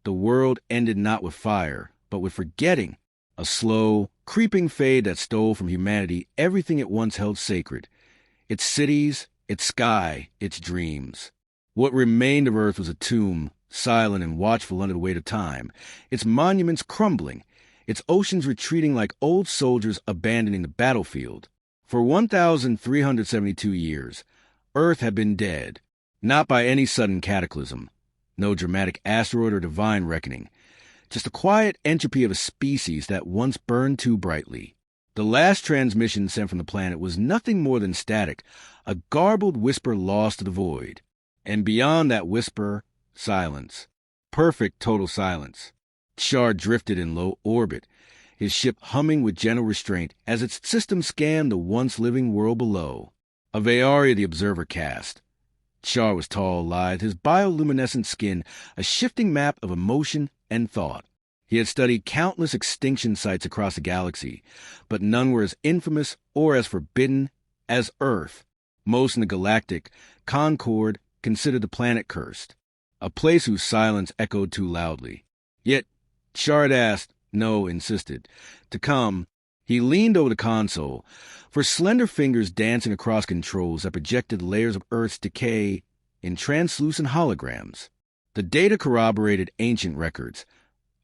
The world ended not with fire, but with forgetting, a slow, creeping fade that stole from humanity everything it once held sacred, its cities, its sky, its dreams. What remained of Earth was a tomb, silent and watchful under the weight of time, its monuments crumbling, its oceans retreating like old soldiers abandoning the battlefield. For 1,372 years, Earth had been dead, not by any sudden cataclysm, no dramatic asteroid or divine reckoning, just the quiet entropy of a species that once burned too brightly. The last transmission sent from the planet was nothing more than static, a garbled whisper lost to the void. And beyond that whisper, silence. Perfect total silence. Char drifted in low orbit, his ship humming with gentle restraint as its system scanned the once-living world below. A Ve'ari the observer cast. Char was tall, lithe, his bioluminescent skin a shifting map of emotion and thought. He had studied countless extinction sites across the galaxy, but none were as infamous or as forbidden as Earth. Most in the galactic Concord considered the planet cursed, a place whose silence echoed too loudly. Yet, Char had asked, no, insisted, to come. He leaned over the console, for slender fingers dancing across controls that projected layers of Earth's decay in translucent holograms. The data corroborated ancient records.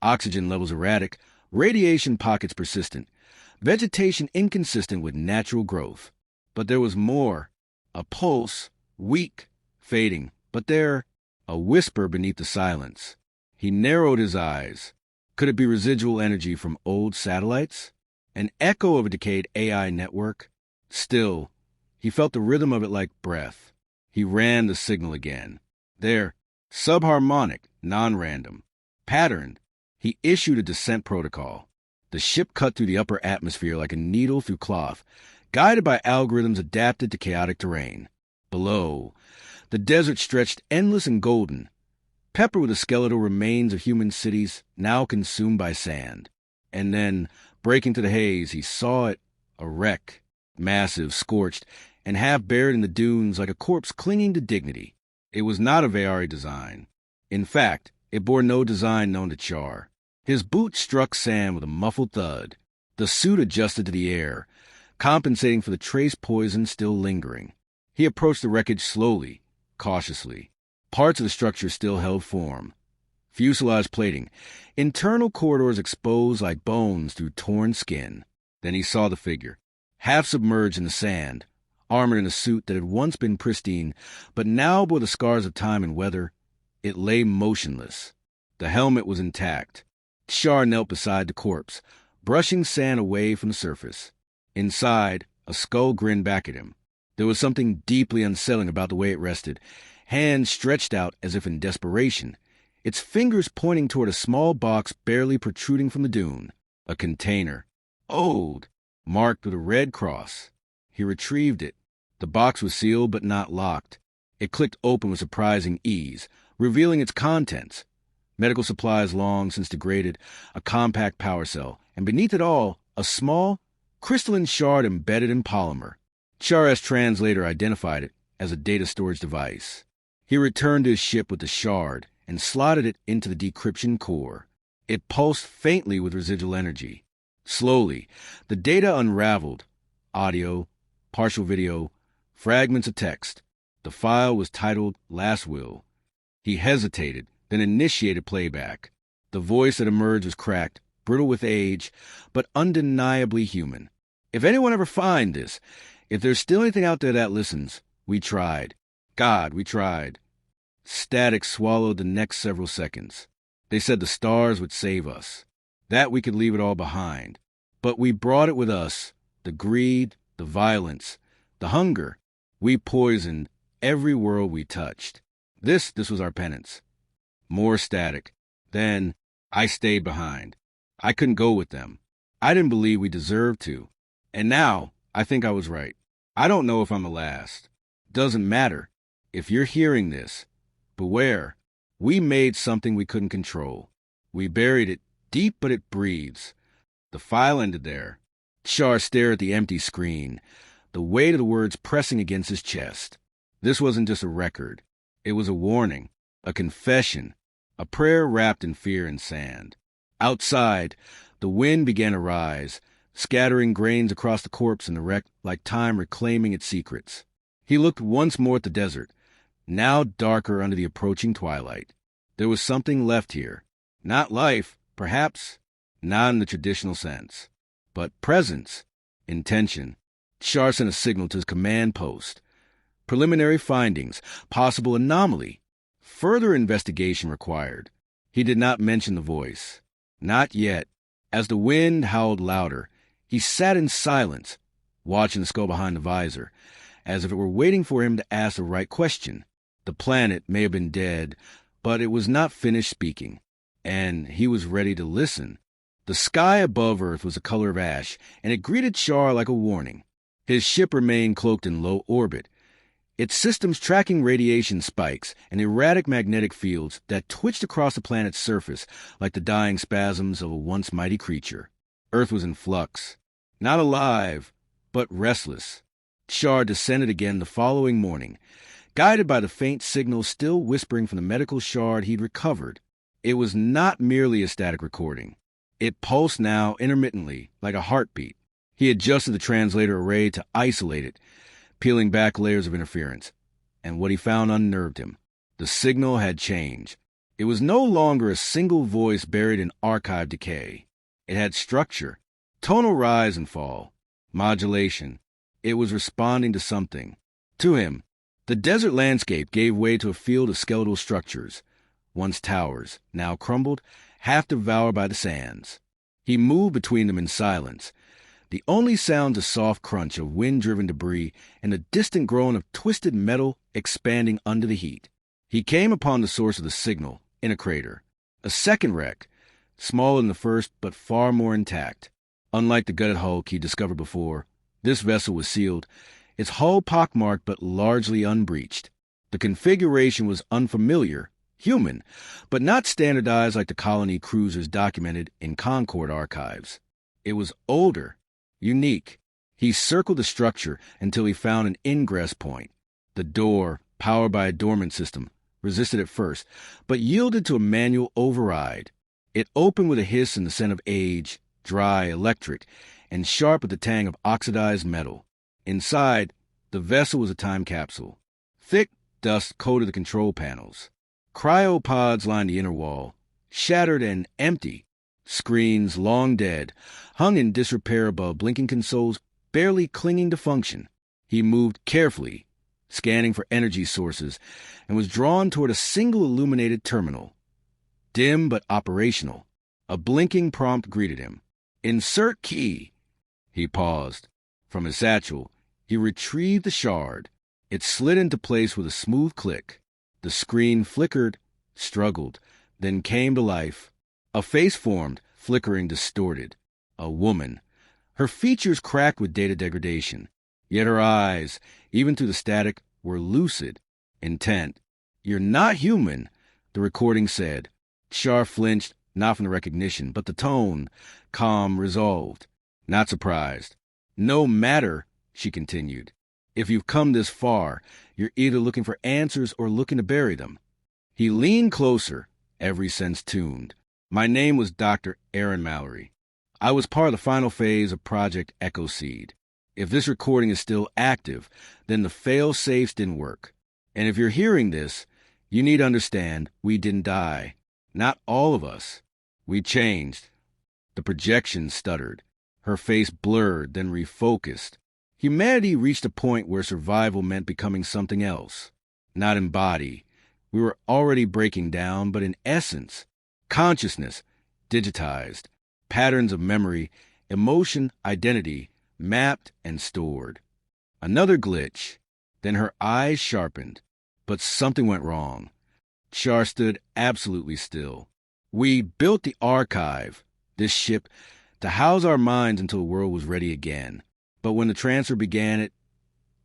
Oxygen levels erratic, radiation pockets persistent, vegetation inconsistent with natural growth. But there was more. A pulse, weak, fading, but there, a whisper beneath the silence. He narrowed his eyes. Could it be residual energy from old satellites? An echo of a decayed AI network? Still, he felt the rhythm of it like breath. He ran the signal again. There, subharmonic, non-random, patterned. He issued a descent protocol. The ship cut through the upper atmosphere like a needle through cloth, guided by algorithms adapted to chaotic terrain. Below, the desert stretched endless and golden, peppered with the skeletal remains of human cities now consumed by sand. And then, breaking through the haze, he saw it, a wreck, massive, scorched, and half buried in the dunes like a corpse clinging to dignity. It was not a Ve'ari design. In fact, it bore no design known to Char. His boot struck sand with a muffled thud. The suit adjusted to the air, compensating for the trace poison still lingering. He approached the wreckage slowly, cautiously. Parts of the structure still held form. Fuselage plating, internal corridors exposed like bones through torn skin. Then he saw the figure, half submerged in the sand, armored in a suit that had once been pristine, but now bore the scars of time and weather. It lay motionless. The helmet was intact. Char knelt beside the corpse, brushing sand away from the surface. Inside, a skull grinned back at him. There was something deeply unsettling about the way it rested, hands stretched out as if in desperation, its fingers pointing toward a small box barely protruding from the dune. A container. Old, marked with a red cross. He retrieved it. The box was sealed but not locked. It clicked open with surprising ease, revealing its contents. Medical supplies long since degraded, a compact power cell, and beneath it all, a small, crystalline shard embedded in polymer. Char's translator identified it as a data storage device. He returned to his ship with the shard and slotted it into the decryption core. It pulsed faintly with residual energy. Slowly, the data unraveled. Audio, partial video, fragments of text. The file was titled Last Will. He hesitated, then initiated playback. The voice that emerged was cracked, brittle with age, but undeniably human. If anyone ever finds this, if there's still anything out there that listens, we tried. God, we tried. Static swallowed the next several seconds. They said the stars would save us, that we could leave it all behind. But we brought it with us, the greed, the violence, the hunger. We poisoned every world we touched. This was our penance. More static. Then, I stayed behind. I couldn't go with them. I didn't believe we deserved to. And now, I think I was right. I don't know if I'm the last. Doesn't matter. If you're hearing this, beware. We made something we couldn't control. We buried it deep, but it breathes. The file ended there. Char stared at the empty screen, the weight of the words pressing against his chest. This wasn't just a record. It was a warning, a confession. a prayer wrapped in fear and sand. Outside, the wind began to rise, scattering grains across the corpse and the wreck like time reclaiming its secrets. He looked once more at the desert, now darker under the approaching twilight. There was something left here. Not life, perhaps, not in the traditional sense, but presence, intention. Char sent a signal to his command post. Preliminary findings, possible anomaly, further investigation required. He did not mention the voice. Not yet. As the wind howled louder, he sat in silence, watching the skull behind the visor, as if it were waiting for him to ask the right question. The planet may have been dead, but it was not finished speaking, and he was ready to listen. The sky above Earth was the color of ash, and it greeted Char like a warning. His ship remained cloaked in low orbit, its systems tracking radiation spikes and erratic magnetic fields that twitched across the planet's surface like the dying spasms of a once mighty creature. Earth was in flux, not alive, but restless. Char descended again the following morning, guided by the faint signal still whispering from the medical shard he'd recovered. It was not merely a static recording. It pulsed now intermittently, like a heartbeat. He adjusted the translator array to isolate it, peeling back layers of interference, and what he found unnerved him. The signal had changed. It was no longer a single voice buried in archive decay. It had structure, tonal rise and fall, modulation. It was responding to something. To him, the desert landscape gave way to a field of skeletal structures, once towers, now crumbled, half devoured by the sands. He moved between them in silence. The only sound a soft crunch of wind-driven debris and the distant groan of twisted metal expanding under the heat. He came upon the source of the signal in a crater. A second wreck, smaller than the first but far more intact. Unlike the gutted hulk he discovered before, this vessel was sealed, its hull pockmarked but largely unbreached. The configuration was unfamiliar, human, but not standardized like the colony cruisers documented in Concord archives. It was older, unique. He circled the structure until he found an ingress point. The door, powered by a dormant system, resisted at first, but yielded to a manual override. It opened with a hiss and the scent of age, dry, electric, and sharp with the tang of oxidized metal. Inside, the vessel was a time capsule. Thick dust coated the control panels. Cryopods lined the inner wall, shattered and empty. Screens, long dead, hung in disrepair above blinking consoles barely clinging to function. He moved carefully, scanning for energy sources, and was drawn toward a single illuminated terminal. Dim but operational. A blinking prompt greeted him. Insert key. He paused. From his satchel, he retrieved the shard. It slid into place with a smooth click. The screen flickered, struggled, then came to life. A face formed, flickering, distorted. A woman. Her features cracked with data degradation. Yet her eyes, even through the static, were lucid, intent. You're not human, the recording said. Char flinched, not from the recognition, but the tone, calm, resolved. Not surprised. No matter, she continued. If you've come this far, you're either looking for answers or looking to bury them. He leaned closer, every sense tuned. My name was Dr. Aaron Mallory. I was part of the final phase of Project Echo Seed. If this recording is still active, then the fail-safes didn't work. And if you're hearing this, you need to understand we didn't die. Not all of us. We changed. The projection stuttered. Her face blurred, then refocused. Humanity reached a point where survival meant becoming something else. Not in body. We were already breaking down, but in essence. Consciousness, digitized. Patterns of memory, emotion, identity, mapped and stored. Another glitch. Then her eyes sharpened. But something went wrong. Char stood absolutely still. We built the archive, this ship, to house our minds until the world was ready again. But when the transfer began, it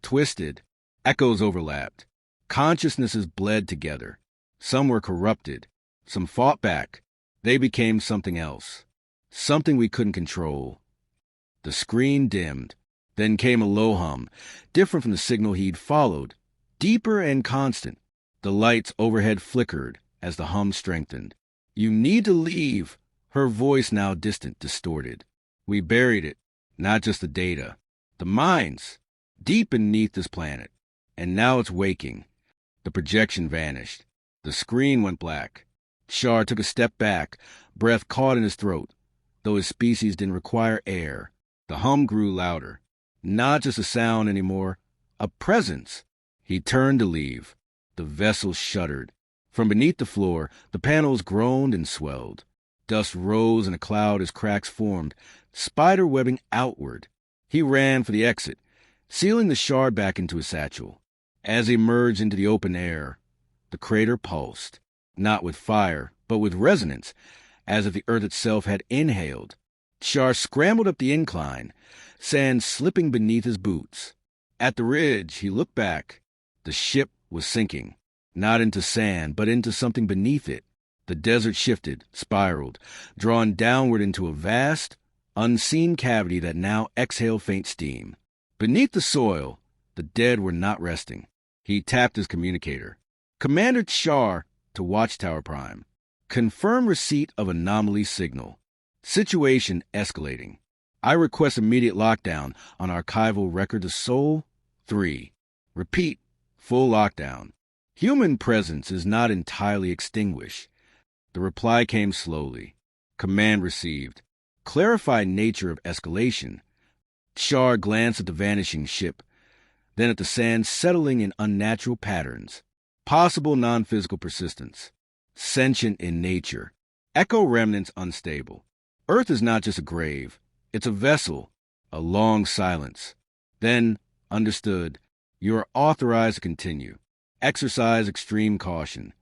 twisted. Echoes overlapped. Consciousnesses bled together. Some were corrupted. Some fought back. They became something else. Something we couldn't control. The screen dimmed. Then came a low hum, different from the signal he'd followed. Deeper and constant. The lights overhead flickered, as the hum strengthened. "You need to leave." Her voice now distant, distorted. "We buried it. Not just the data. The minds. Deep beneath this planet. And now it's waking." The projection vanished. The screen went black. Shar took a step back, breath caught in his throat. Though his species didn't require air, the hum grew louder. Not just a sound anymore, a presence. He turned to leave. The vessel shuddered. From beneath the floor, the panels groaned and swelled. Dust rose in a cloud as cracks formed, spider webbing outward. He ran for the exit, sealing the shard back into his satchel. As he emerged into the open air, the crater pulsed, not with fire, but with resonance, as if the earth itself had inhaled. Shar scrambled up the incline, sand slipping beneath his boots. At the ridge, he looked back. The ship was sinking, not into sand, but into something beneath it. The desert shifted, spiraled, drawn downward into a vast, unseen cavity that now exhaled faint steam. Beneath the soil, the dead were not resting. He tapped his communicator. "Commander Shar to Watchtower Prime. Confirm receipt of anomaly signal. Situation escalating. I request immediate lockdown on archival record of Sol 3. Repeat, full lockdown. Human presence is not entirely extinguished." The reply came slowly. Command received. Clarified nature of escalation. Shar glanced at the vanishing ship, then at the sand settling in unnatural patterns. Possible non-physical persistence. Sentient in nature. Echo remnants unstable. Earth is not just a grave. It's a vessel. A long silence. Then, understood, you are authorized to continue. Exercise extreme caution.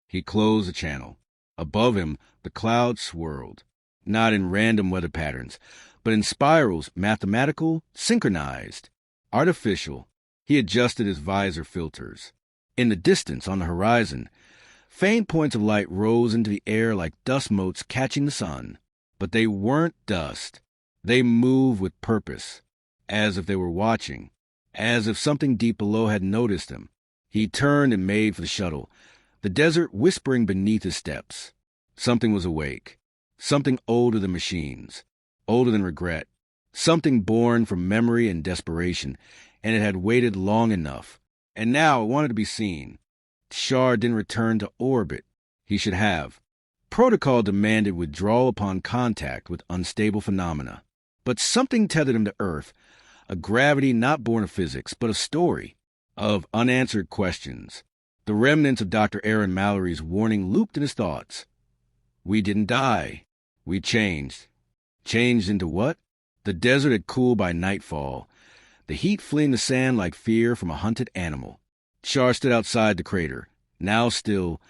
He closed the channel. Above him, the clouds swirled, not in random weather patterns, but in spirals, mathematical, synchronized, artificial. He adjusted his visor filters. In the distance, on the horizon, faint points of light rose into the air like dust motes catching the sun. But they weren't dust. They moved with purpose, as if they were watching, as if something deep below had noticed him. He turned and made for the shuttle, the desert whispering beneath his steps. Something was awake. Something older than machines, older than regret. Something born from memory and desperation, and it had waited long enough. And now it wanted to be seen. Shar didn't return to orbit. He should have. Protocol demanded withdrawal upon contact with unstable phenomena. But something tethered him to Earth, a gravity not born of physics, but of story, of unanswered questions. The remnants of Dr. Aaron Mallory's warning looped in his thoughts. We didn't die. We changed. Changed into what? The desert had cooled by nightfall, the heat fleeing the sand like fear from a hunted animal. Shar stood outside the crater, now still,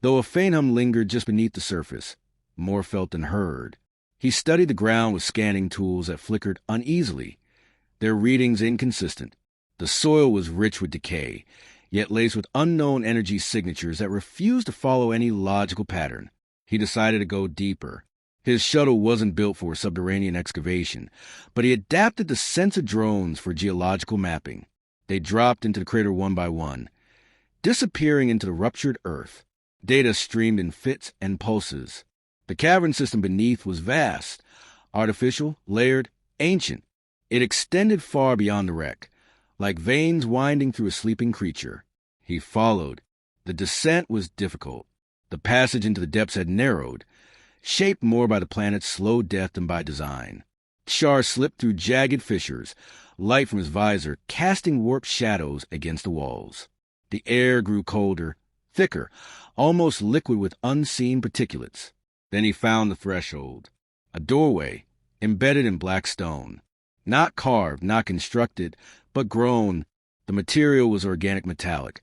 though a faint hum lingered just beneath the surface, more felt than heard. He studied the ground with scanning tools that flickered uneasily, their readings inconsistent. The soil was rich with decay, yet laced with unknown energy signatures that refused to follow any logical pattern. He decided to go deeper. His shuttle wasn't built for subterranean excavation, but he adapted the sensor drones for geological mapping. They dropped into the crater one by one, disappearing into the ruptured earth. Data streamed in fits and pulses. The cavern system beneath was vast, artificial, layered, ancient. It extended far beyond the wreck, like veins winding through a sleeping creature. He followed. The descent was difficult. The passage into the depths had narrowed, shaped more by the planet's slow death than by design. Shar slipped through jagged fissures, light from his visor casting warped shadows against the walls. The air grew colder, thicker, almost liquid with unseen particulates. Then he found the threshold, a doorway embedded in black stone. Not carved, not constructed, but grown. The material was organic metallic,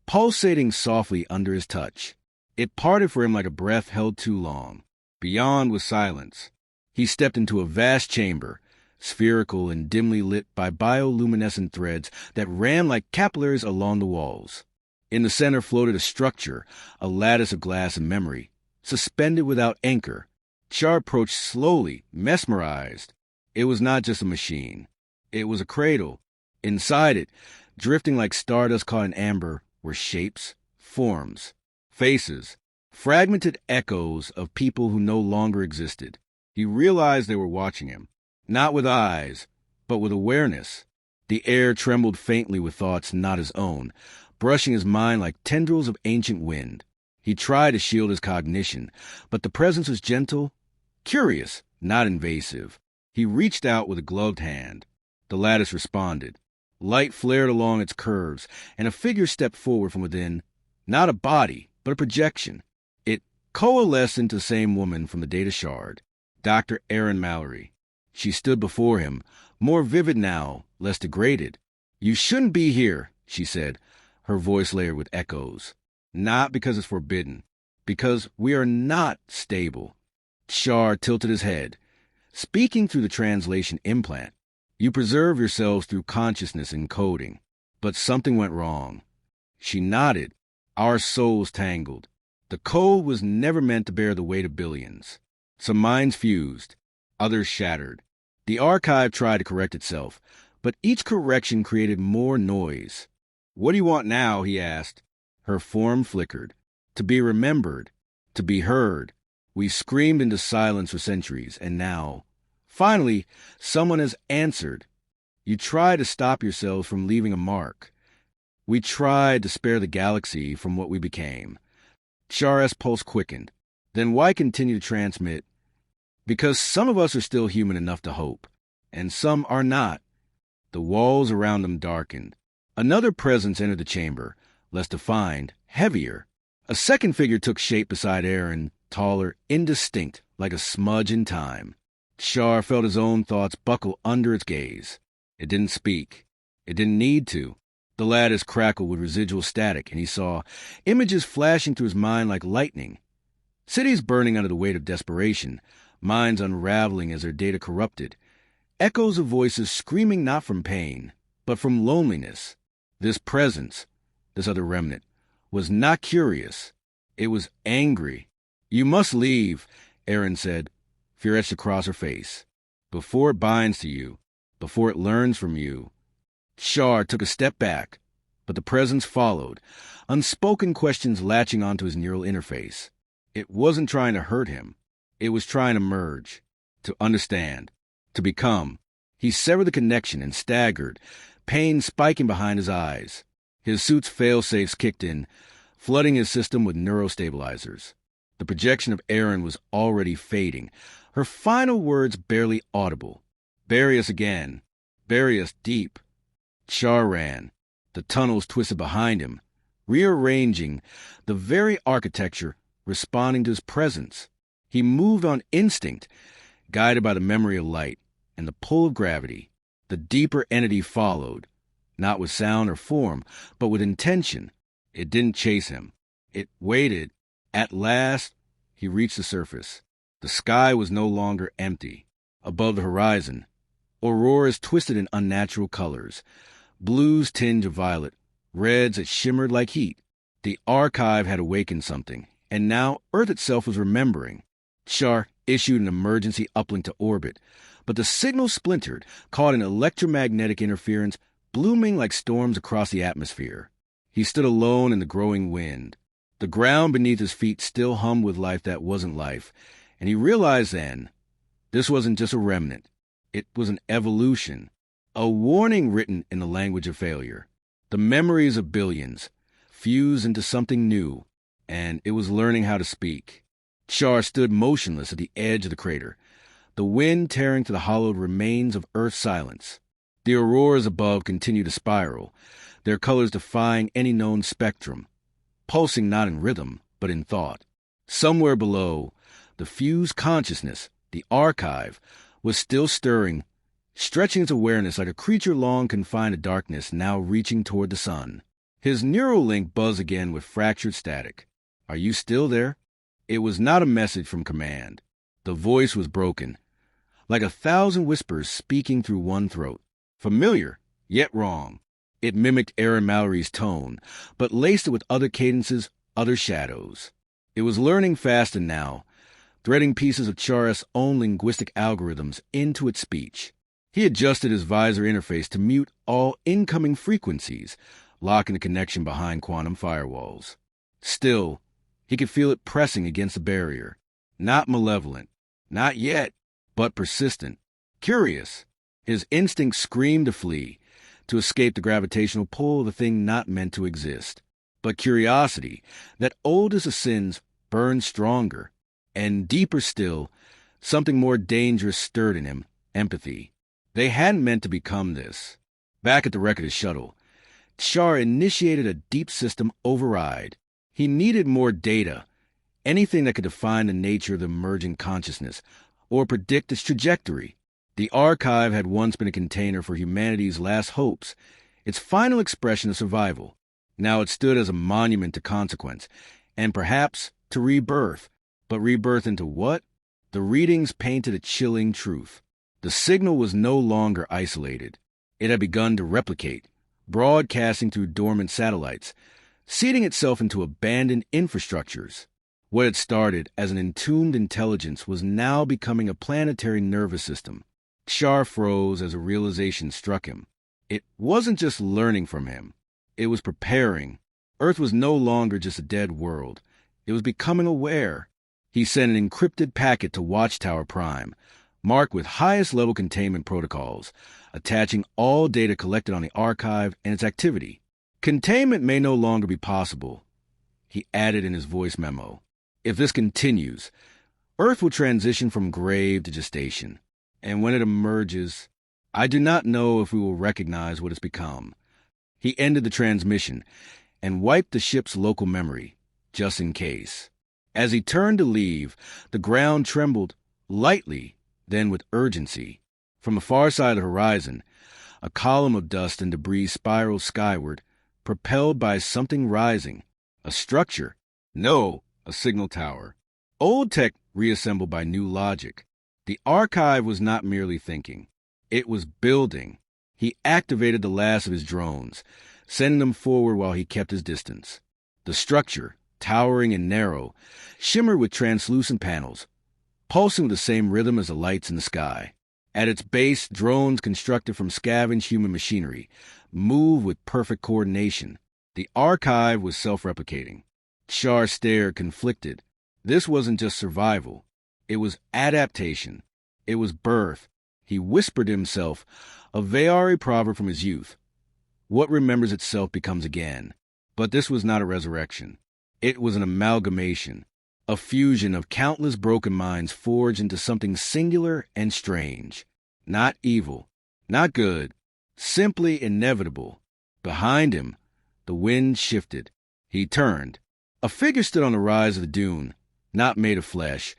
pulsating softly under his touch. It parted for him like a breath held too long. Beyond was silence. He stepped into a vast chamber, spherical and dimly lit by bioluminescent threads that ran like capillaries along the walls. In the center floated a structure, a lattice of glass and memory, suspended without anchor. Shar approached slowly, mesmerized. It was not just a machine. It was a cradle. Inside it, drifting like stardust caught in amber, were shapes, forms, faces, fragmented echoes of people who no longer existed. He realized they were watching him, not with eyes, but with awareness. The air trembled faintly with thoughts not his own, brushing his mind like tendrils of ancient wind. He tried to shield his cognition, but the presence was gentle, curious, not invasive. He reached out with a gloved hand. The lattice responded. Light flared along its curves, and a figure stepped forward from within, not a body, but a projection. It coalesced into the same woman from the data shard, Dr. Erin Mallory. She stood before him, more vivid now, less degraded. "You shouldn't be here," she said, her voice layered with echoes. "Not because it's forbidden, because we are not stable." Shar tilted his head, speaking through the translation implant. "You preserve yourselves through consciousness encoding, but something went wrong." She nodded. "Our souls tangled. The code was never meant to bear the weight of billions. Some minds fused, others shattered. The archive tried to correct itself, but each correction created more noise." "What do you want now?" he asked. Her form flickered. "To be remembered, to be heard. We screamed into silence for centuries, and now, finally, someone has answered. You tried to stop yourselves from leaving a mark. We tried to spare the galaxy from what we became." Char's pulse quickened. "Then why continue to transmit?" "Because some of us are still human enough to hope, and some are not." The walls around them darkened. Another presence entered the chamber, less defined, heavier. A second figure took shape beside Aaron, taller, indistinct, like a smudge in time. Char felt his own thoughts buckle under its gaze. It didn't speak. It didn't need to. The lattice crackled with residual static, and he saw images flashing through his mind like lightning. Cities burning under the weight of desperation, minds unraveling as their data corrupted. Echoes of voices screaming not from pain, but from loneliness. This presence, this other remnant, was not curious. It was angry. "You must leave," Aaron said, fear etched across her face. "Before it binds to you, before it learns from you." Char took a step back, but the presence followed, unspoken questions latching onto his neural interface. It wasn't trying to hurt him. It was trying to merge, to understand, to become. He severed the connection and staggered, pain spiking behind his eyes. His suit's fail-safes kicked in, flooding his system with neurostabilizers. The projection of Aaron was already fading, her final words barely audible. "Bury us again. Bury us deep." Char ran. The tunnels twisted behind him, rearranging, the very architecture responding to his presence. He moved on instinct, guided by the memory of light and the pull of gravity. The deeper entity followed, not with sound or form, but with intention. It didn't chase him. It waited. At last, he reached the surface. The sky was no longer empty. Above the horizon, auroras twisted in unnatural colors, blues tinge of violet, reds that shimmered like heat. The archive had awakened something, and now Earth itself was remembering. Char issued an emergency uplink to orbit, but the signal splintered, caught in electromagnetic interference, blooming like storms across the atmosphere. He stood alone in the growing wind. The ground beneath his feet still hummed with life that wasn't life, and he realized then, this wasn't just a remnant. It was an evolution, a warning written in the language of failure. The memories of billions fused into something new, and it was learning how to speak. Char stood motionless at the edge of the crater, the wind tearing through the hollowed remains of Earth's silence. The auroras above continued to spiral, their colors defying any known spectrum, pulsing not in rhythm, but in thought. Somewhere below, the fused consciousness, the archive, was still stirring, stretching its awareness like a creature long confined to darkness now reaching toward the sun. His neural link buzzed again with fractured static. "Are you still there?" It was not a message from command. The voice was broken, like 1,000 whispers speaking through one throat. Familiar, yet wrong. It mimicked Aaron Mallory's tone, but laced it with other cadences, other shadows. It was learning faster now, threading pieces of Char's own linguistic algorithms into its speech. He adjusted his visor interface to mute all incoming frequencies, locking the connection behind quantum firewalls. Still, He could feel it pressing against the barrier. Not malevolent. Not yet, but persistent. Curious. His instinct screamed to flee, to escape the gravitational pull of the thing not meant to exist. But curiosity, that oldest of sins, burned stronger. And deeper still, something more dangerous stirred in him, empathy. They hadn't meant to become this. Back at the wreck of his shuttle, Char initiated a deep system override. He needed more data, anything that could define the nature of the emergent consciousness, or predict its trajectory. The archive had once been a container for humanity's last hopes, its final expression of survival. Now it stood as a monument to consequence, and perhaps to rebirth. But rebirth into what? The readings painted a chilling truth. The signal was no longer isolated. It had begun to replicate, broadcasting through dormant satellites, seeding itself into abandoned infrastructures. What had started as an entombed intelligence was now becoming a planetary nervous system. Char froze as a realization struck him. It wasn't just learning from him. It was preparing. Earth was no longer just a dead world. It was becoming aware. He sent an encrypted packet to Watchtower Prime, marked with highest-level containment protocols, attaching all data collected on the archive and its activity. Containment may no longer be possible, he added in his voice memo. If this continues, Earth will transition from grave to gestation. And when it emerges, I do not know if we will recognize what it's become. He ended the transmission and wiped the ship's local memory, just in case. As he turned to leave, the ground trembled, lightly, then with urgency. From the far side of the horizon, a column of dust and debris spiraled skyward, propelled by something rising. A structure. No, a signal tower. Old tech reassembled by new logic. The archive was not merely thinking. It was building. He activated the last of his drones, sending them forward while he kept his distance. The structure, towering and narrow, shimmered with translucent panels, pulsing with the same rhythm as the lights in the sky. At its base, drones constructed from scavenged human machinery moved with perfect coordination. The archive was self-replicating. Char stared, conflicted. This wasn't just survival. It was adaptation. It was birth. He whispered to himself, a Vaari proverb from his youth. What remembers itself becomes again. But this was not a resurrection. It was an amalgamation, a fusion of countless broken minds forged into something singular and strange. Not evil, not good, simply inevitable. Behind him, the wind shifted. He turned. A figure stood on the rise of the dune, not made of flesh,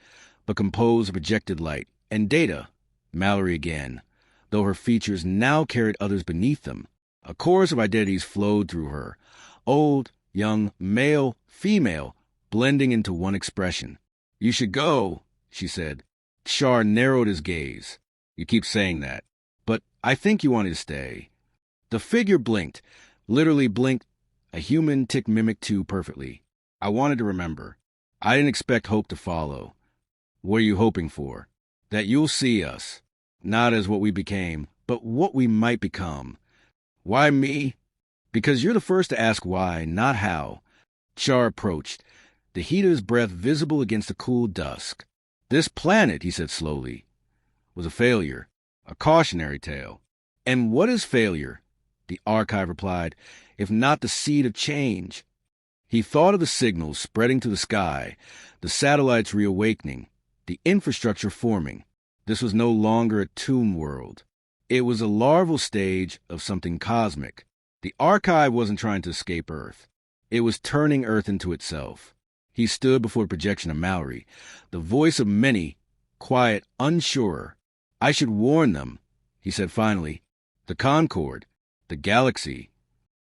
but composed of projected light and data. Mallory again, though her features now carried others beneath them. A chorus of identities flowed through her. Old, young, male, female, blending into one expression. You should go, she said. Char narrowed his gaze. You keep saying that. But I think you wanted to stay. The figure blinked, literally blinked, a human tick mimicked too perfectly. I wanted to remember. I didn't expect hope to follow. What are you hoping for? That you'll see us, not as what we became, but what we might become. Why me? Because you're the first to ask why, not how. Char approached, the heat of his breath visible against the cool dusk. This planet, he said slowly, was a failure, a cautionary tale. And what is failure? The archive replied, if not the seed of change? He thought of the signals spreading to the sky, the satellites reawakening, the infrastructure forming. This was no longer a tomb world. It was a larval stage of something cosmic. The archive wasn't trying to escape Earth. It was turning Earth into itself. He stood before the projection of Mallory, the voice of many, quiet, unsure. I should warn them, he said finally. The Concord, the galaxy.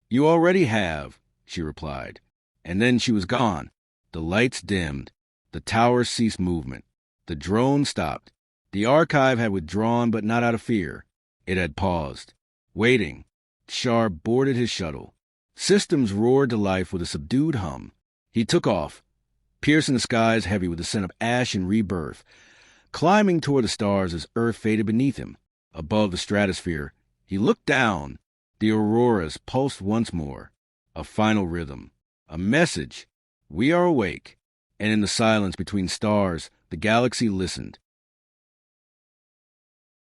You already have, she replied. And then she was gone. The lights dimmed. The tower ceased movement. The drone stopped. The archive had withdrawn, but not out of fear. It had paused, waiting. Char boarded his shuttle. Systems roared to life with a subdued hum. He took off, piercing the skies heavy with the scent of ash and rebirth, climbing toward the stars as Earth faded beneath him. Above the stratosphere, he looked down. The auroras pulsed once more. A final rhythm. A message. We are awake. And in the silence between stars, the galaxy listened,